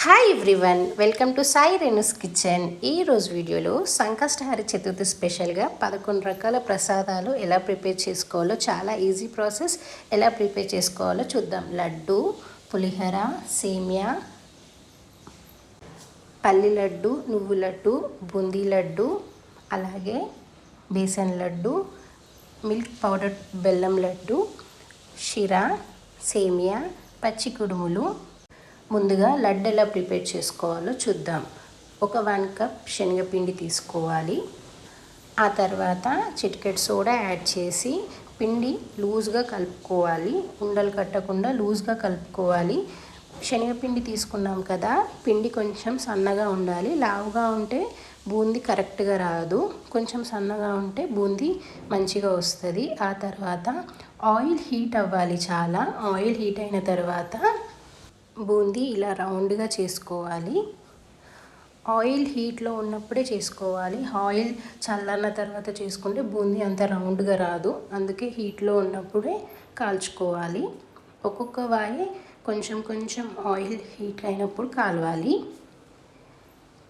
Hi everyone, welcome to Sai Renu's kitchen. ఈరోజు వీడియోలో సంకష్టహరి చతుర్థి స్పెషల్గా 11 రకాల ప్రసాదాలు ఎలా ప్రిపేర్ చేసుకోవాలో, చాలా ఈజీ ప్రాసెస్, ఎలా ప్రిపేర్ చేసుకోవాలో చూద్దాం. లడ్డు, పులిహోర, సేమియా, పల్లి లడ్డు, నువ్వు లడ్డు, బూందీ లడ్డు, అలాగే బేసన్ లడ్డు, మిల్క్ పౌడర్ బెల్లం లడ్డు, షిరా, సేమియా, పచ్చి కుడుములు. ముందుగా లడ్డు ఎలా ప్రిపేర్ చేసుకోవాలో చూద్దాం. ఒక 1 కప్ శనగపిండి తీసుకోవాలి. ఆ తర్వాత చిటికెడు సోడా యాడ్ చేసి పిండి లూజ్గా కలుపుకోవాలి. ఉండలు కట్టకుండా లూజ్గా కలుపుకోవాలి. శనగపిండి తీసుకున్నాం కదా, పిండి కొంచెం సన్నగా ఉండాలి. లావుగా ఉంటే బూందీ కరెక్ట్గా రాదు, కొంచెం సన్నగా ఉంటే బూందీ మంచిగా వస్తుంది. ఆ తర్వాత ఆయిల్ హీట్ అవ్వాలి. చాలా ఆయిల్ హీట్ అయిన తర్వాత బూందీ ఇలా రౌండ్గా చేసుకోవాలి. ఆయిల్ హీట్లో ఉన్నప్పుడే చేసుకోవాలి. ఆయిల్ చల్లన్న తర్వాత చేసుకుంటే బూందీ అంత రౌండ్గా రాదు, అందుకే హీట్లో ఉన్నప్పుడే కాల్చుకోవాలి. ఒక్కొక్క వాయి కొంచెం కొంచెం ఆయిల్ హీట్ అయినప్పుడు కాలవాలి.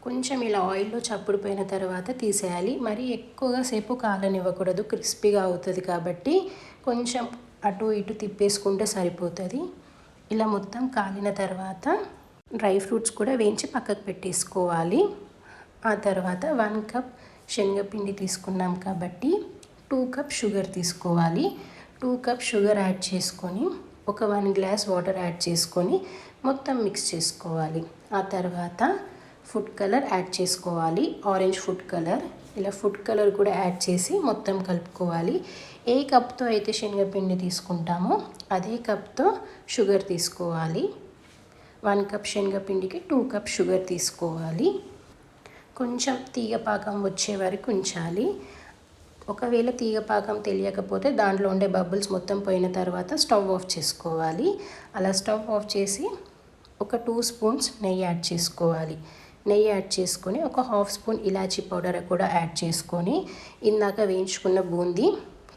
కొంచెం ఇలా ఆయిల్లో చప్పుడుపోయిన తర్వాత తీసేయాలి. మరి ఎక్కువగా సేపు కాలనివ్వకూడదు, క్రిస్పీగా అవుతుంది కాబట్టి కొంచెం అటు ఇటు తిప్పేసుకుంటే సరిపోతుంది. ఇలా మొత్తం కాలిన తర్వాత డ్రై ఫ్రూట్స్ కూడా వేయించి పక్కకు పెట్టేసుకోవాలి. ఆ తర్వాత 1 కప్ శనగపిండి తీసుకున్నాం కాబట్టి 2 కప్ షుగర్ తీసుకోవాలి. 2 కప్ షుగర్ యాడ్ చేసుకొని ఒక 1 గ్లాస్ వాటర్ యాడ్ చేసుకొని మొత్తం మిక్స్ చేసుకోవాలి. ఆ తర్వాత ఫుడ్ కలర్ యాడ్ చేసుకోవాలి, ఆరెంజ్ ఫుడ్ కలర్. ఇలా ఫుడ్ కలర్ కూడా యాడ్ చేసి మొత్తం కలుపుకోవాలి. ఏ కప్తో అయితే శనగపిండి తీసుకుంటామో అదే కప్తో షుగర్ తీసుకోవాలి. 1 కప్ శనగపిండికి 2 కప్ షుగర్ తీసుకోవాలి. కొంచెం తీగపాకం వచ్చే వరకు ఉంచాలి. ఒకవేళ తీగపాకం తెలియకపోతే దాంట్లో ఉండే బబుల్స్ మొత్తం పోయిన తర్వాత స్టవ్ ఆఫ్ చేసుకోవాలి. అలా స్టవ్ ఆఫ్ చేసి ఒక 2 స్పూన్స్ నెయ్యి యాడ్ చేసుకోవాలి. నెయ్యి యాడ్ చేసుకొని ఒక 1/2 స్పూన్ ఇలాచీ పౌడర్ కూడా యాడ్ చేసుకొని ఇందాక వేయించుకున్న బూందీ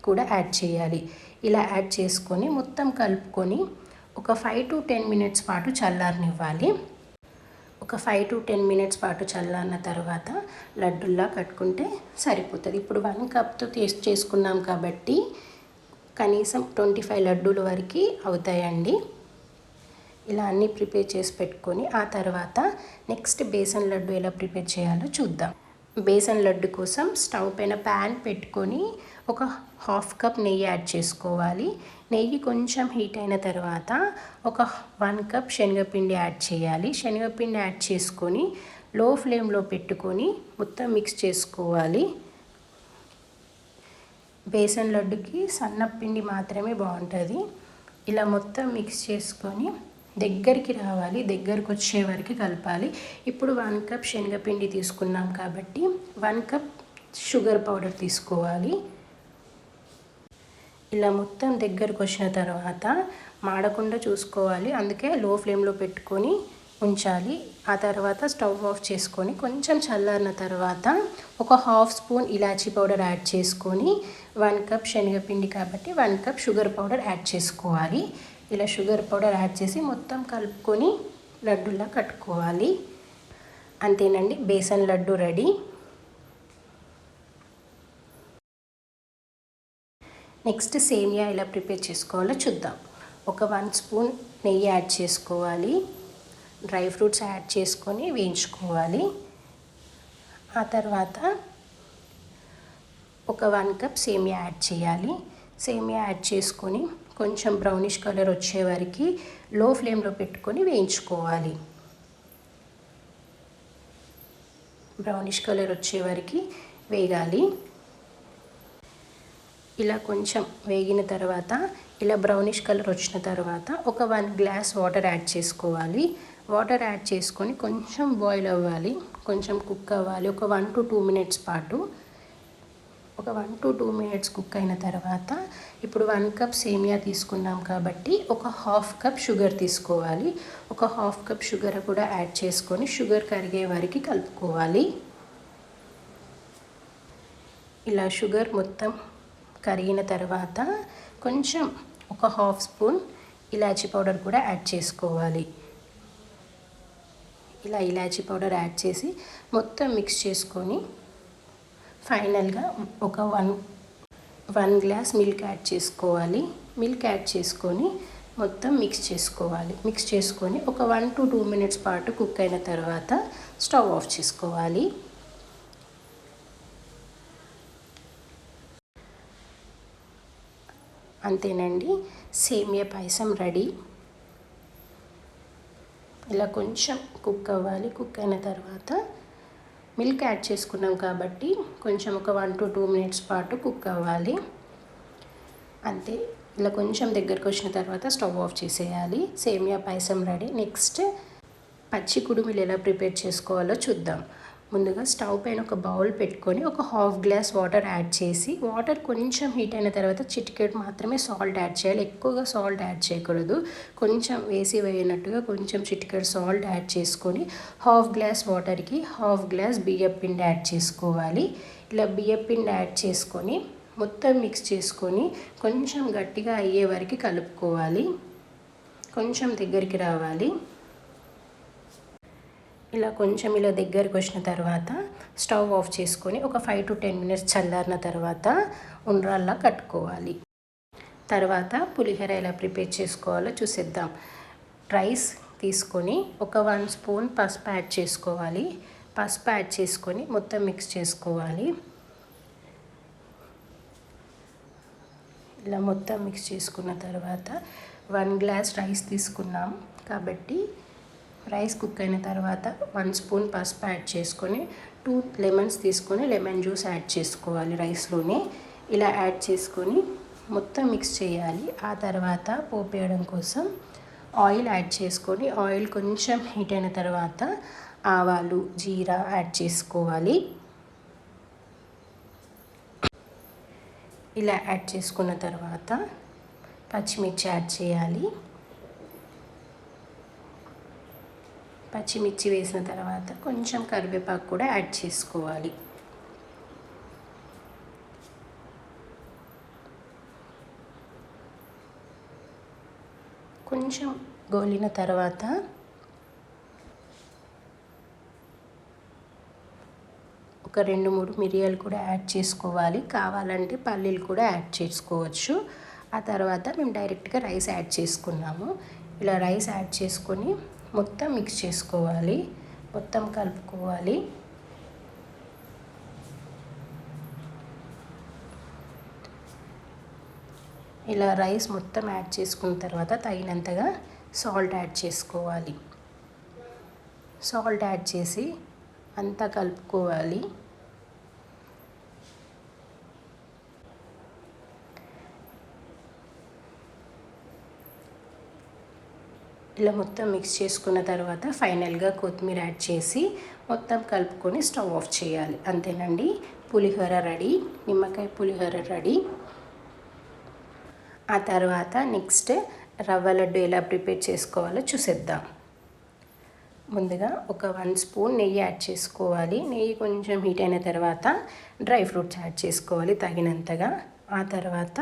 కూడా యాడ్ చేయాలి. ఇలా యాడ్ చేసుకొని మొత్తం కలుపుకొని ఒక 5 to 10 మినిట్స్ పాటు చల్లారనివ్వాలి. ఒక 5 to 10 మినిట్స్ పాటు చల్లారిన తర్వాత లడ్డుల్లా కట్టుకుంటే సరిపోతుంది. ఇప్పుడు 1 కప్తో చేసుకున్నాం కాబట్టి కనీసం 25 లడ్డూల వరకు అవుతాయండి. ఇలా అన్నీ ప్రిపేర్ చేసి పెట్టుకొని ఆ తర్వాత నెక్స్ట్ బేసన్ లడ్డు ఎలా ప్రిపేర్ చేయాలో చూద్దాం. బేసన్ లడ్డు కోసం స్టవ్ పైన ప్యాన్ పెట్టుకొని ఒక 1/2 కప్ నెయ్యి యాడ్ చేసుకోవాలి. నెయ్యి కొంచెం హీట్ అయిన తర్వాత ఒక 1 కప్ శనగపిండి యాడ్ చేయాలి. శనగపిండి యాడ్ చేసుకొని లో ఫ్లేమ్లో పెట్టుకొని మొత్తం మిక్స్ చేసుకోవాలి. బేసన్ లడ్డుకి సన్నపిండి మాత్రమే బాగుంటుంది. ఇలా మొత్తం మిక్స్ చేసుకొని దగ్గరికి రావాలి, దగ్గరకు వచ్చే వరకు కలపాలి. ఇప్పుడు 1 కప్ శనగపిండి తీసుకున్నాం కాబట్టి 1 కప్ షుగర్ పౌడర్ తీసుకోవాలి. ఇలా మొత్తం దగ్గరకు వచ్చిన తర్వాత మాడకుండా చూసుకోవాలి, అందుకే లో ఫ్లేమ్లో పెట్టుకొని ఉంచాలి. ఆ తర్వాత స్టవ్ ఆఫ్ చేసుకొని కొంచెం చల్లారిన తర్వాత ఒక 1/2 స్పూన్ ఇలాచీ పౌడర్ యాడ్ చేసుకొని 1 కప్ శనగపిండి కాబట్టి 1 కప్ షుగర్ పౌడర్ యాడ్ చేసుకోవాలి. ఇలా షుగర్ పౌడర్ యాడ్ చేసి మొత్తం కలుపుకొని లడ్డులా కట్టుకోవాలి. అంతేనండి, బేసన్ లడ్డు రెడీ. నెక్స్ట్ సేమియా ఎలా ప్రిపేర్ చేసుకోవాలో చూద్దాం. ఒక 1 స్పూన్ నెయ్యి యాడ్ చేసుకోవాలి. డ్రై ఫ్రూట్స్ యాడ్ చేసుకొని వేయించుకోవాలి. ఆ తర్వాత ఒక 1 కప్ సేమియా యాడ్ చేయాలి. సేమియా యాడ్ చేసుకొని కొంచెం బ్రౌనిష్ కలర్ వచ్చే వరకు లో ఫ్లేమ్లో పెట్టుకొని వేయించుకోవాలి. బ్రౌనిష్ కలర్ వచ్చే వరకు వేగాలి. ఇలా కొంచెం వేగిన తర్వాత ఇలా బ్రౌనిష్ కలర్ వచ్చిన తర్వాత ఒక 1 గ్లాస్ వాటర్ యాడ్ చేసుకోవాలి. వాటర్ యాడ్ చేసుకొని కొంచెం బాయిల్ అవ్వాలి, కొంచెం కుక్ అవ్వాలి. ఒక 1 to 2 మినిట్స్ పాటు ఒక 1 to 2 మినిట్స్ కుక్ అయిన తర్వాత ఇప్పుడు 1 కప్ సేమియా తీసుకున్నాం కాబట్టి ఒక 1/2 కప్ షుగర్ తీసుకోవాలి. ఒక 1/2 కప్ షుగర్ కూడా యాడ్ చేసుకొని షుగర్ కరిగే వరకు కలుపుకోవాలి. ఇలా షుగర్ మొత్తం కరిగిన తర్వాత కొంచెం ఒక 1/2 స్పూన్ ఇలాచీ పౌడర్ కూడా యాడ్ చేసుకోవాలి. ఇలా ఇలాచీ పౌడర్ యాడ్ చేసి మొత్తం మిక్స్ చేసుకొని ఫైనల్గా ఒక వన్ గ్లాస్ మిల్క్ యాడ్ చేసుకోవాలి. మిల్క్ యాడ్ చేసుకొని మొత్తం మిక్స్ చేసుకోవాలి. మిక్స్ చేసుకొని ఒక 1 to 2 minutes పాటు కుక్ అయిన తర్వాత స్టవ్ ఆఫ్ చేసుకోవాలి. అంతేనండి, సేమియా పాయసం రెడీ. ఇలా కొంచెం కుక్ అవ్వాలి. కుక్ అయిన తర్వాత మిల్క్ యాడ్ చేసుకున్నాం కాబట్టి కొంచెం ఒక 1 to 2 minutes పాటు కుక్ అవ్వాలి. అంతే, ఇలా కొంచెం దగ్గరకు వచ్చిన తర్వాత స్టవ్ ఆఫ్ చేసేయాలి. సేమియా పాయసం రెడీ. నెక్స్ట్ పచ్చి కుడుములు ఎలా ప్రిపేర్ చేసుకోవాలో చూద్దాం. ముందుగా స్టవ్ పైన ఒక బౌల్ పెట్టుకొని ఒక హాఫ్ గ్లాస్ వాటర్ యాడ్ చేసి, వాటర్ కొంచెం హీట్ అయిన తర్వాత చిటికెడు మాత్రమే సాల్ట్ యాడ్ చేయాలి. ఎక్కువగా సాల్ట్ యాడ్ చేయకూడదు. కొంచెం వేసినట్టుగా కొంచెం చిటికెడు సాల్ట్ యాడ్ చేసుకొని హాఫ్ గ్లాస్ వాటర్కి హాఫ్ గ్లాస్ బియ్యం పిండి యాడ్ చేసుకోవాలి. ఇలా బియ్యం పిండి యాడ్ చేసుకొని మొత్తం మిక్స్ చేసుకొని కొంచెం గట్టిగా అయ్యే వరకు కలుపుకోవాలి. కొంచెం దగ్గరికి రావాలి. ఇలా కొంచెం ఇలా దగ్గరికి వచ్చిన తర్వాత స్టవ్ ఆఫ్ చేసుకొని ఒక 5 to 10 minutes చల్లారిన తర్వాత ఉండ్రాల్లా కట్టుకోవాలి. తర్వాత పులిహోర ఎలా ప్రిపేర్ చేసుకోవాలో చూసేద్దాం. రైస్ తీసుకొని ఒక 1 spoon పసుపు యాడ్ చేసుకోవాలి. పసుపు యాడ్ చేసుకొని మొత్తం మిక్స్ చేసుకోవాలి. ఇలా మొత్తం మిక్స్ చేసుకున్న తర్వాత 1 glass రైస్ తీసుకున్నాం కాబట్టి రైస్ కుక్ అయిన తర్వాత 1 spoon పసుపు యాడ్ చేసుకొని 2 lemons తీసుకొని లెమన్ జ్యూస్ యాడ్ చేసుకోవాలి రైస్లోనే. ఇలా యాడ్ చేసుకొని మొత్తం మిక్స్ చేయాలి. ఆ తర్వాత పోపు వేయడం కోసం ఆయిల్ యాడ్ చేసుకొని ఆయిల్ కొంచెం హీట్ అయిన తర్వాత ఆవాలు, జీరా యాడ్ చేసుకోవాలి. ఇలా యాడ్ చేసుకున్న తర్వాత పచ్చిమిర్చి యాడ్ చేయాలి. పచ్చిమిర్చి వేసిన తర్వాత కొంచెం కరివేపాకు కూడా యాడ్ చేసుకోవాలి. కొంచెం గోలిన తర్వాత ఒక 2-3 మిరియాలు కూడా యాడ్ చేసుకోవాలి. కావాలంటే పల్లీలు కూడా యాడ్ చేసుకోవచ్చు. ఆ తర్వాత మేము డైరెక్ట్గా రైస్ యాడ్ చేసుకున్నాము. ఇలా రైస్ యాడ్ చేసుకొని మొత్తం మిక్స్ చేసుకోవాలి. మొత్తం కలుపుకోవాలి. ఇలా రైస్ మొత్తం యాడ్ చేసుకున్న తర్వాత తగినంతగా సాల్ట్ యాడ్ చేసుకోవాలి. సాల్ట్ యాడ్ చేసి అంతా కలుపుకోవాలి. ఇలా మొత్తం మిక్స్ చేసుకున్న తర్వాత ఫైనల్గా కొత్తిమీర యాడ్ చేసి మొత్తం కలుపుకొని స్టవ్ ఆఫ్ చేయాలి. అంతేనండి, పులిహోర రెడీ. నిమ్మకాయ పులిహోర రెడీ. ఆ తర్వాత నెక్స్ట్ రవ్వ లడ్డు ఎలా ప్రిపేర్ చేసుకోవాలో చూసేద్దాం. ముందుగా ఒక 1 spoon నెయ్యి యాడ్ చేసుకోవాలి. నెయ్యి కొంచెం హీట్ అయిన తర్వాత డ్రై ఫ్రూట్స్ యాడ్ చేసుకోవాలి తగినంతగా. ఆ తర్వాత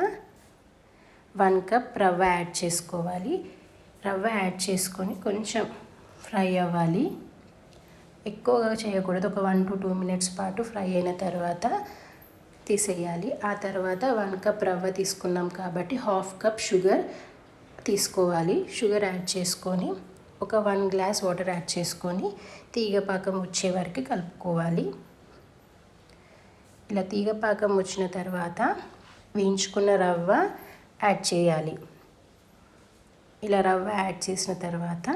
1 cup రవ్వ యాడ్ చేసుకోవాలి. రవ్వ యాడ్ చేసుకొని కొంచెం ఫ్రై అవ్వాలి. ఎక్కువగా చేయకూడదు. ఒక 1 to 2 minutes పాటు ఫ్రై అయిన తర్వాత తీసేయాలి. ఆ తర్వాత 1 cup రవ్వ తీసుకున్నాం కాబట్టి హాఫ్ కప్ షుగర్ తీసుకోవాలి. షుగర్ యాడ్ చేసుకొని ఒక 1 glass వాటర్ యాడ్ చేసుకొని తీగపాకం వచ్చే వరకు కలుపుకోవాలి. ఇలా తీగపాకం వచ్చిన తర్వాత వేయించుకున్న రవ్వ యాడ్ చేయాలి. ఇలా రవ్వ యాడ్ చేసిన తర్వాత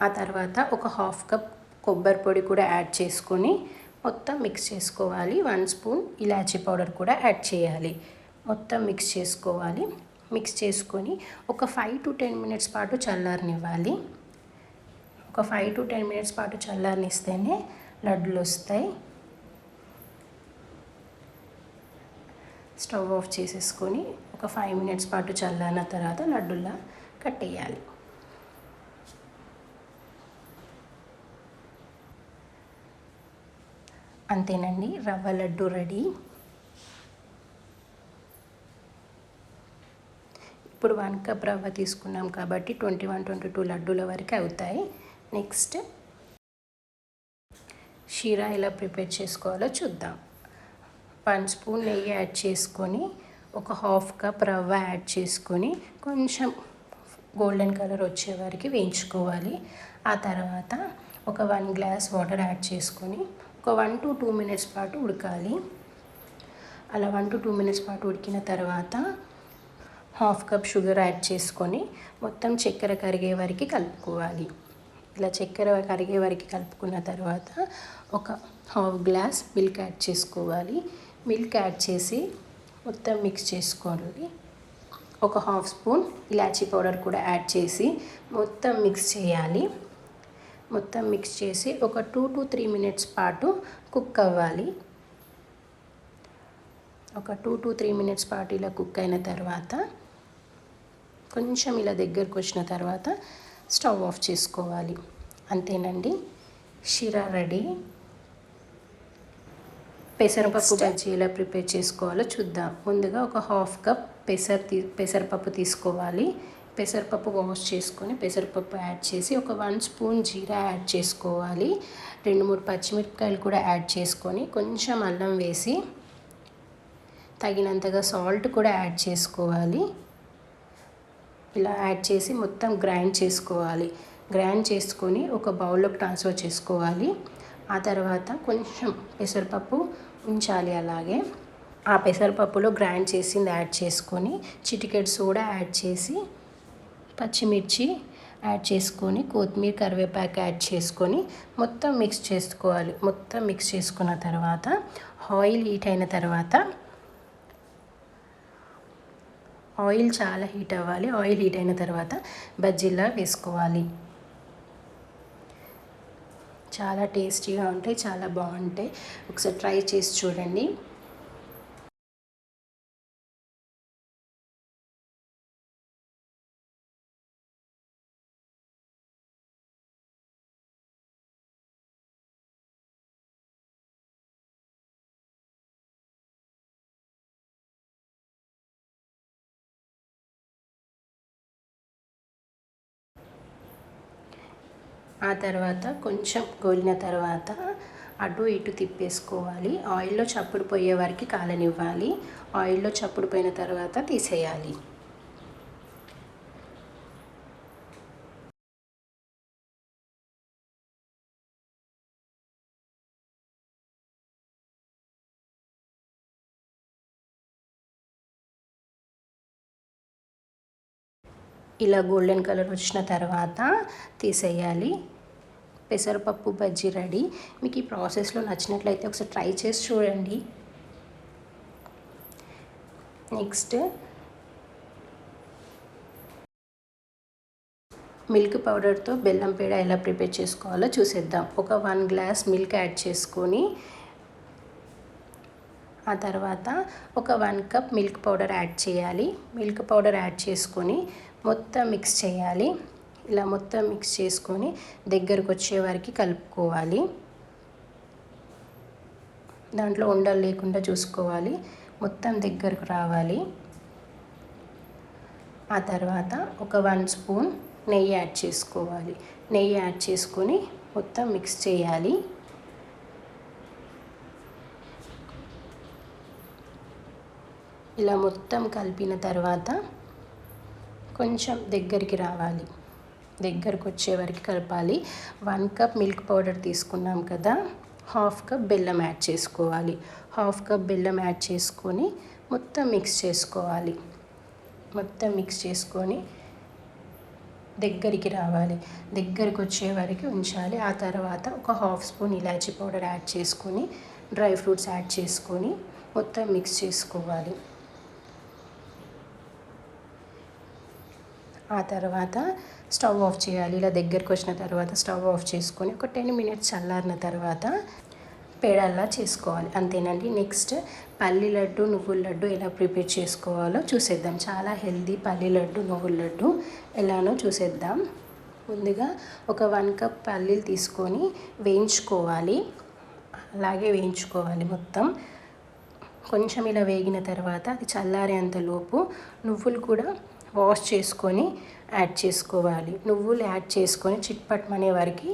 ఆ తర్వాత ఒక హాఫ్ కప్ కొబ్బరి పొడి కూడా యాడ్ చేసుకొని మొత్తం మిక్స్ చేసుకోవాలి. 1 spoon ఇలాచీ పౌడర్ కూడా యాడ్ చేయాలి. మొత్తం మిక్స్ చేసుకోవాలి. మిక్స్ చేసుకొని ఒక 5 to 10 minutes పాటు చల్లారనివ్వాలి. ఒక 5 to 10 minutes పాటు చల్లారనిస్తేనే లడ్డులు వస్తాయి. స్టవ్ ఆఫ్ చేసేసుకొని ఒక 5 minutes పాటు చల్లారిన తర్వాత లడ్డులా కట్టేయాలి. అంతేనండి, రవ్వ లడ్డు రెడీ. ఇప్పుడు 1 కప్ రవ్వ తీసుకున్నాం కాబట్టి 21-22 లడ్డూల వరకు అవుతాయి. నెక్స్ట్ షీరా ఎలా ప్రిపేర్ చేసుకోవాలో చూద్దాం. 1 స్పూన్ నెయ్యి యాడ్ చేసుకొని ఒక హాఫ్ కప్ రవ్వ యాడ్ చేసుకొని కొంచెం గోల్డెన్ కలర్ వచ్చే వరకు వేయించుకోవాలి. ఆ తర్వాత ఒక 1 గ్లాస్ వాటర్ యాడ్ చేసుకొని ఒక 1 to 2 మినిట్స్ పాటు ఉడకాలి. అలా 1 to 2 మినిట్స్ పాటు ఉడికిన తర్వాత హాఫ్ కప్ షుగర్ యాడ్ చేసుకొని మొత్తం చక్కెర కరిగే వరకు కలుపుకోవాలి. ఇలా చక్కెర కరిగే వరకు కలుపుకున్న తర్వాత ఒక హాఫ్ గ్లాస్ మిల్క్ యాడ్ చేసుకోవాలి. మిల్క్ యాడ్ చేసి మొత్తం మిక్స్ చేసుకోవాలి. ఒక హాఫ్ స్పూన్ ఇలాచీ పౌడర్ కూడా యాడ్ చేసి మొత్తం మిక్స్ చేయాలి. మొత్తం మిక్స్ చేసి ఒక 2 to 3 మినిట్స్ పాటు కుక్ అవ్వాలి. ఒక 2 to 3 మినిట్స్ పాటు ఇలా కుక్ అయిన తర్వాత కొంచెం ఇలా దగ్గరకు వచ్చిన తర్వాత స్టవ్ ఆఫ్ చేసుకోవాలి. అంతేనండి, షీరా రెడీ. పెసరపప్పు బజ్జీ ఎలా ప్రిపేర్ చేసుకోవాలో చూద్దాం. ముందుగా ఒక హాఫ్ కప్ పెసరపప్పు తీసుకోవాలి. పెసరపప్పు వాష్ చేసుకొని పెసరపప్పు యాడ్ చేసి ఒక 1 స్పూన్ జీరా యాడ్ చేసుకోవాలి. 2-3 పచ్చిమిరపకాయలు కూడా యాడ్ చేసుకొని కొంచెం అల్లం వేసి తగినంతగా సాల్ట్ కూడా యాడ్ చేసుకోవాలి. ఇలా యాడ్ చేసి మొత్తం గ్రైండ్ చేసుకోవాలి. గ్రైండ్ చేసుకొని ఒక బౌల్లోకి ట్రాన్స్ఫర్ చేసుకోవాలి. ఆ తర్వాత కొంచెం పెసరపప్పు ఉంచాలి. అలాగే ఆ పెసరపప్పులో గ్రైండ్ చేసింది యాడ్ చేసుకొని చిటికెడు సోడా యాడ్ చేసి పచ్చిమిర్చి యాడ్ చేసుకొని కొత్తిమీర కరివేపాకు యాడ్ చేసుకొని మొత్తం మిక్స్ చేసుకోవాలి. మొత్తం మిక్స్ చేసుకున్న తర్వాత ఆయిల్ హీట్ అయిన తర్వాత ఆయిల్ చాలా హీట్ అవ్వాలి. ఆయిల్ హీట్ అయిన తర్వాత బజ్జీలా వేసుకోవాలి. చాలా టేస్టీగా ఉంటాయి, చాలా బాగుంటాయి. ఒకసారి ట్రై చేసి చూడండి. ఆ తర్వాత కొంచెం గోలిన తర్వాత అటు ఇటు తిప్పేసుకోవాలి. ఆయిల్లో చప్పుడు పోయే వరకు కాలనివ్వాలి. ఆయిల్లో చప్పుడు పోయిన తర్వాత తీసేయాలి. ఇలా గోల్డెన్ కలర్ వచ్చిన తర్వాత తీసేయాలి. పెసరపప్పు బజ్జీ రెడీ. మీకు ఈ ప్రాసెస్లో నచ్చినట్లయితే ఒకసారి ట్రై చేసి చూడండి. నెక్స్ట్ మిల్క్ పౌడర్తో బెల్లం పేడ ఎలా ప్రిపేర్ చేసుకోవాలో చూసేద్దాం. ఒక 1 గ్లాస్ మిల్క్ యాడ్ చేసుకొని ఆ తర్వాత ఒక 1 కప్ మిల్క్ పౌడర్ యాడ్ చేయాలి. మిల్క్ పౌడర్ యాడ్ చేసుకొని మొత్తం మిక్స్ చేయాలి. ఇలా మొత్తం మిక్స్ చేసుకొని దగ్గరకు వచ్చే వరకు కలుపుకోవాలి. దాంట్లో ఉండలు లేకుండా చూసుకోవాలి. మొత్తం దగ్గరకు రావాలి. ఆ తర్వాత ఒక 1 స్పూన్ నెయ్యి యాడ్ చేసుకోవాలి. నెయ్యి యాడ్ చేసుకొని మొత్తం మిక్స్ చేయాలి. ఇలా మొత్తం కలిపిన తర్వాత కొంచెం దగ్గరికి రావాలి. దగ్గరకు వచ్చే వరకు కలపాలి. 1 కప్ మిల్క్ పౌడర్ తీసుకున్నాం కదా, హాఫ్ కప్ బెల్లం యాడ్ చేసుకోవాలి. హాఫ్ కప్ బెల్లం యాడ్ చేసుకొని మొత్తం మిక్స్ చేసుకోవాలి. మొత్తం మిక్స్ చేసుకొని దగ్గరికి రావాలి. దగ్గరికి వచ్చే వరకు ఉంచాలి. ఆ తర్వాత ఒక హాఫ్ స్పూన్ ఇలాచీ పౌడర్ యాడ్ చేసుకొని డ్రై ఫ్రూట్స్ యాడ్ చేసుకొని మొత్తం మిక్స్ చేసుకోవాలి. ఆ తర్వాత స్టవ్ ఆఫ్ చేయాలి. ఇలా దగ్గరకు వచ్చిన తర్వాత స్టవ్ ఆఫ్ చేసుకొని ఒక 10 మినిట్స్ చల్లారిన తర్వాత పేడల్లా చేసుకోవాలి. అంతేనండి. నెక్స్ట్ పల్లి లడ్డు, నువ్వుల లడ్డు ఎలా ప్రిపేర్ చేసుకోవాలో చూసేద్దాం. చాలా హెల్దీ పల్లి లడ్డు, నువ్వుల లడ్డు ఎలానో చూసేద్దాం. ముందుగా ఒక 1 కప్ పల్లీలు తీసుకొని వేయించుకోవాలి. అలాగే వేయించుకోవాలి మొత్తం. కొంచెం ఇలా వేగిన తర్వాత అది చల్లారేంతలోపు నువ్వులు కూడా వాష్ చేసుకొని యాడ్ చేసుకోవాలి. నువ్వులు యాడ్ చేసుకొని చిట్పట్మనే వరకు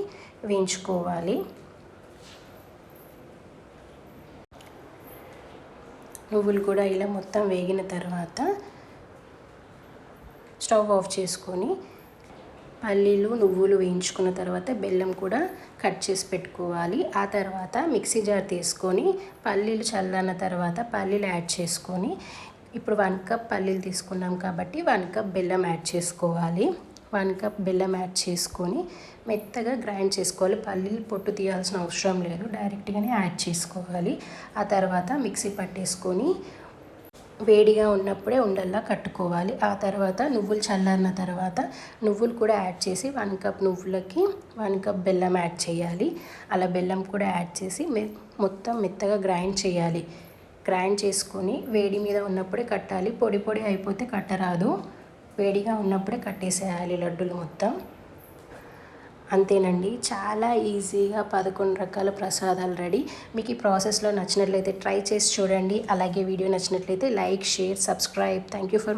వేయించుకోవాలి. నువ్వులు కూడా ఇలా మొత్తం వేగిన తర్వాత స్టవ్ ఆఫ్ చేసుకొని పల్లీలు నువ్వులు వేయించుకున్న తర్వాత బెల్లం కూడా కట్ చేసి పెట్టుకోవాలి. ఆ తర్వాత మిక్సీ జార్ తీసుకొని పల్లీలు చల్లన్న తర్వాత పల్లీలు యాడ్ చేసుకొని ఇప్పుడు 1 కప్ పల్లీలు తీసుకున్నాం కాబట్టి 1 కప్ బెల్లం యాడ్ చేసుకోవాలి. 1 కప్ బెల్లం యాడ్ చేసుకొని మెత్తగా గ్రైండ్ చేసుకోవాలి. పల్లీలు పొట్టు తీయాల్సిన అవసరం లేదు, డైరెక్ట్గానే యాడ్ చేసుకోవాలి. ఆ తర్వాత మిక్సీ పట్టేసుకొని వేడిగా ఉన్నప్పుడే ఉండల్లా కట్టుకోవాలి. ఆ తర్వాత నువ్వులు చల్లారిన తర్వాత నువ్వులు కూడా యాడ్ చేసి 1 కప్ నువ్వులకి 1 కప్ బెల్లం యాడ్ చేయాలి. అలా బెల్లం కూడా యాడ్ చేసి మొత్తం మెత్తగా గ్రైండ్ చేయాలి. గ్రైండ్ చేసుకొని వేడి మీద ఉన్నప్పుడే కట్టాలి. పొడి పొడి అయిపోతే కట్టరాదు. వేడిగా ఉన్నప్పుడే కట్టేసేయాలి లడ్డూలు మొత్తం. అంతేనండి, చాలా ఈజీగా 11 రకాల ప్రసాదాలు రెడీ. మీకు ఈ ప్రాసెస్లో నచ్చినట్లయితే ట్రై చేసి చూడండి. అలాగే వీడియో నచ్చినట్లయితే like, share, subscribe. Thank you for